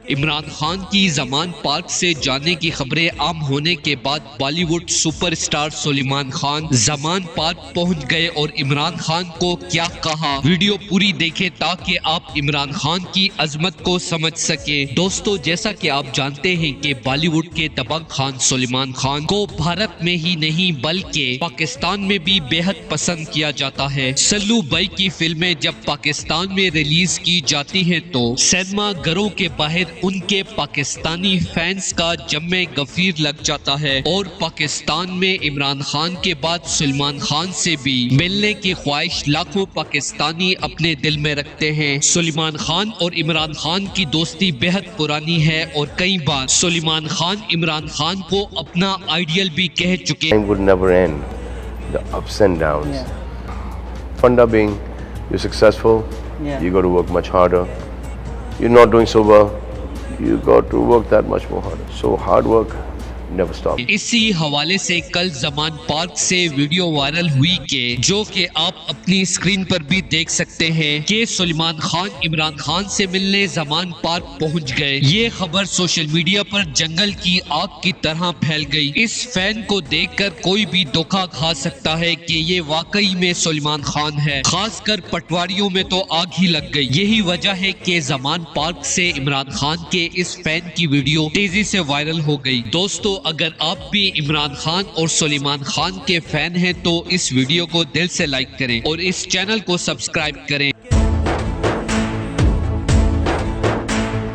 عمران خان کی زمان پارک سے جانے کی خبریں عام ہونے کے بعد بالی would super star Sulaiman Khan Zaman park پہنچ گئے اور عمران خان کو کیا کہا، ویڈیو پوری دیکھیں تاکہ آپ عمران خان کی عظمت کو سمجھ سکیں۔ دوستو، جیسا کہ آپ جانتے ہیں کہ بالی ووڈ کے دبنگ خان سلیمان خان کو بھارت میں ہی نہیں بلکہ پاکستان میں بھی بے حد پسند کیا جاتا ہے۔ سلو بھائی کی فلمیں جب پاکستان میں ریلیز کی جاتی ہیں تو سینما گھروں کے باہر ان کے پاکستانی فینس کا جمع غفیر لگ جاتا ہے، اور پاکستان میں عمران خان کے بعد سلمان خان سے بھی ملنے کی خواہش لاکھوں پاکستانی اپنے دل میں رکھتے ہیں۔ سلیمان خان اور عمران خان کی دوستی بے حد پرانی ہے اور کئی بار سلیمان خان عمران خان کو اپنا آئیڈیل بھی کہہ چکے۔ Time would never end. The ups and downs. Funda being, you're successful, you got to work much harder. You're not doing so well, you got to work that much more harder. So hard work never stops. اسی حوالے سے کل زمان park سے video viral ہوئی جو کہ آپ اپنی اسکرین پر بھی دیکھ سکتے ہیں کہ سلیمان خان عمران خان سے ملنے زمان پارک پہنچ گئے۔ یہ خبر سوشل میڈیا پر جنگل کی آگ کی طرح پھیل گئی۔ اس فین کو دیکھ کر کوئی بھی دھوکہ کھا سکتا ہے کہ یہ واقعی میں سلیمان خان ہے، خاص کر پٹواریوں میں تو آگ ہی لگ گئی۔ یہی وجہ ہے کہ زمان پارک سے عمران خان کے اس فین کی ویڈیو تیزی سے وائرل ہو گئی۔ دوستو، اگر آپ بھی عمران خان اور سلیمان خان کے فین ہیں تو اس ویڈیو کو دل سے لائک کریں اور اس چینل کو سبسکرائب کریں۔